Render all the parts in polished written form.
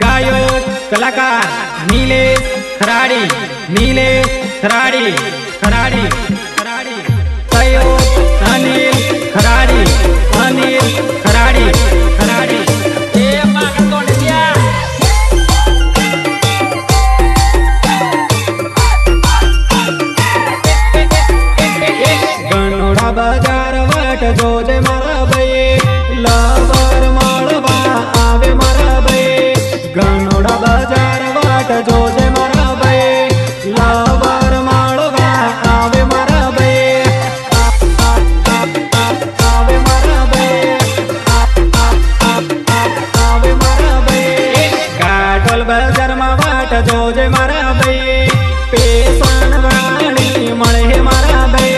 गायक कलाकार नीलेश खराड़ी, नीलेश खराड़ी, खराड़ी, खराड़ी। सहयोग अनिल खराड़ी, अनिल खराड़ी, खराड़ी। गनोड़ा बाजार वाट जोजे मारा भाई, लवर मालवा आवे मारा भाई। गनोड़ा बाजार वाट जोजे मारा भाई, लवर मालवा आवे मारा भाई। आवे मारा भाई, आवे मारा भाई। काटोल बाजार मा वाट जोजे मारा भाई, पेशन वाली मळे मारा भाई।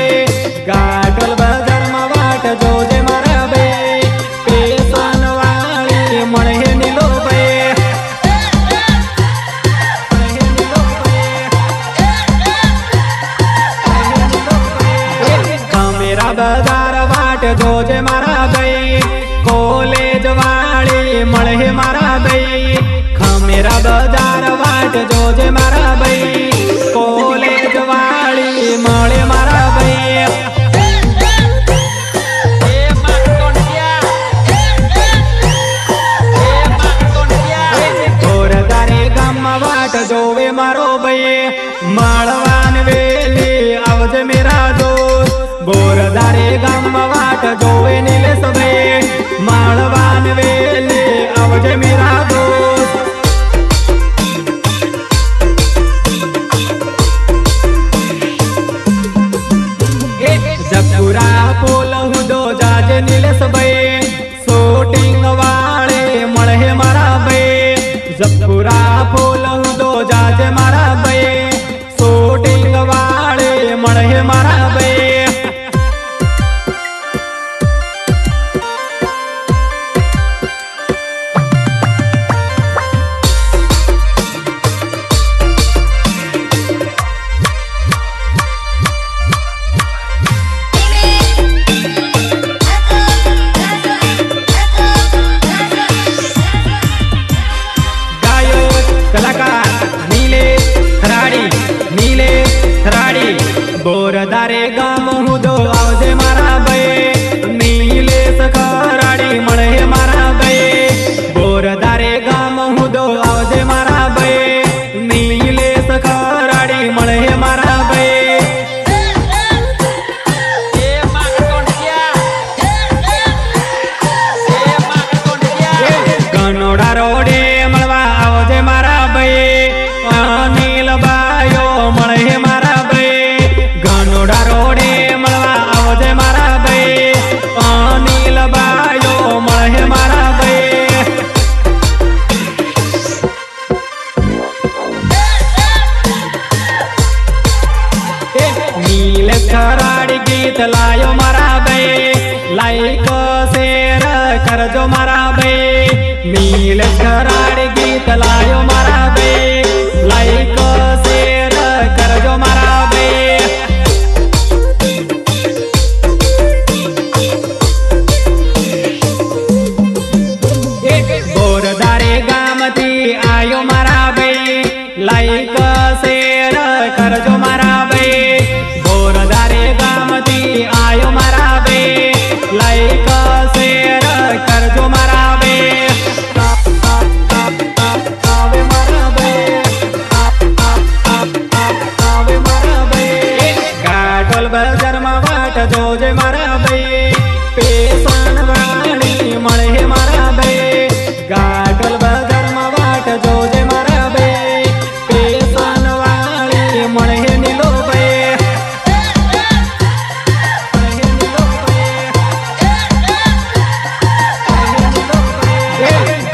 काटोल बाजार मा वाट जोजे मारा भाई, पेशन वाली मळे नीलो भाई। खमेरा बाजार वाट जोजे मारा भाई, कॉलेज वाली मळे मारा भाई। खमेरा बाजार वाट जोजे मारा भाई, कॉलेज वाली मळे मारा भाई। गोरदारे गाम वाट जोवे मारो भाई, माळवान वेली आवजे मेरा दोस्त। गोरदारे गाम वाट जोवे नीलेश भाई, माळवान वेली आवजे मेरा दोस्त। जगपुरा पोल हुदो जाजे नीलेश भाई, शूटिंग वाले मळे मारा भाई। जगपुरा पोल हुदो जाजे मारा भाई, शूटिंग वाले मळे मारा भाई। कलाकार नीलेश खराड़ी, नीलेश खराड़ी। बोरदारे गाम हुदो आवजे मारा भाई, नीलेश खराड़ी मळे मारा भाई। बोरदारे गाम हुदो आवजे मारा भाई, नीलेश खराड़ी मळे मारा भाई। गनोड़ा रोडे मळवा आवजे मारा भाई, अनिल बायो मळे मारा भाई। गनोड़ा रोडे मळवा आवजे मारा भाई, अनिल बायो मळे मारा भाई। नीलेश खराड़ी गीत लायो मारा भाई, लाइक शेर करजो मारा भाई। नीलेश खराड़ी गीत लायो मारा भाई, लाइक शेर करजो मारा भाई। बोरदारे गाम थी आयो मारा भाई, लाइक शेर करजो मारा भाई। बोरदारे गाम थी आयो मारा भाई, लाइक शेर करजो मारा भाई। आवे मारा भाई, आवे मारा भाई। काटोल बाजार मा वाट जोजे मारा भाई, पेशन वाली मळे मारा भाई। काटोल बाजार मा वाट जोजे मारा भाई, पेशन वाली मळे नीलो भाई।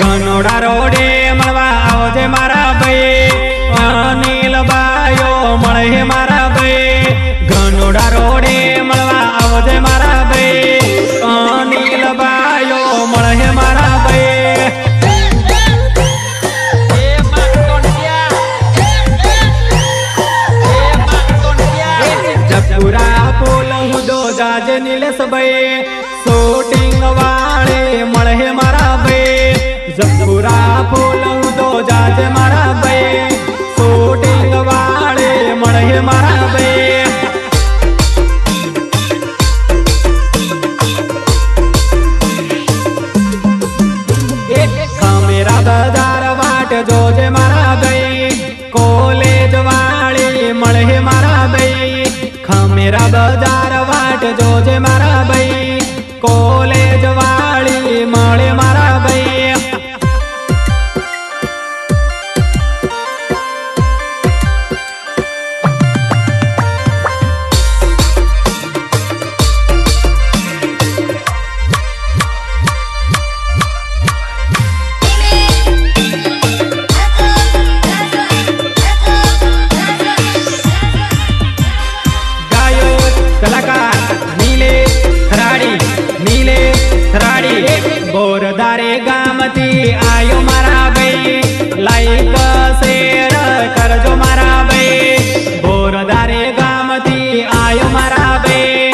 गनोड़ा रोडे मळवा आवजे मारा भाई, अनिल बायो मळे मारा भाई। गनोड़ा रोडे मळवा आवजे मारा भाई, अनिल बायो मळे मारा भाई। जगपुरा पोल हुदो जाजे नीलेश भाई, शूटिंग वाले मळे मारा भाई। जगपुरा पोल हुदो बजार वाट जोजे मारा भाई कॉलेज वाली मळे मारा भाई खमेरा बजार वाट जोजे मारा भाई कॉलेज वाली मळे मारा भाई बोरदारे गामती आयो मारा भाई लाइक शेर करजो मारा भाई बोरदारे गामती आयो मारा भाई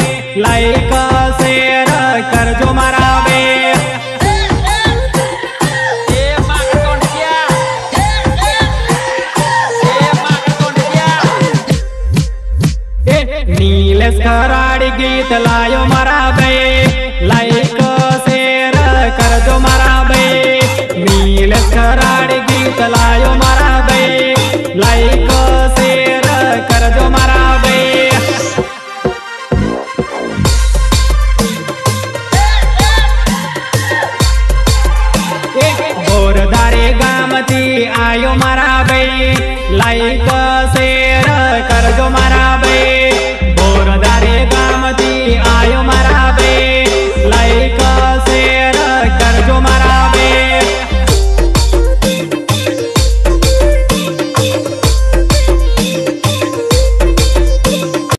लाइक शेर करजो मारा भाई नीलेश खराड़ी गीत लायो मारा भाई लाइक करजो मारा भाई नीलेश खराड़ी गीत लायो मारा भाई लाइक शेर करजो मारा भाई बोरदारे गामती आयो मारा भाई लाइक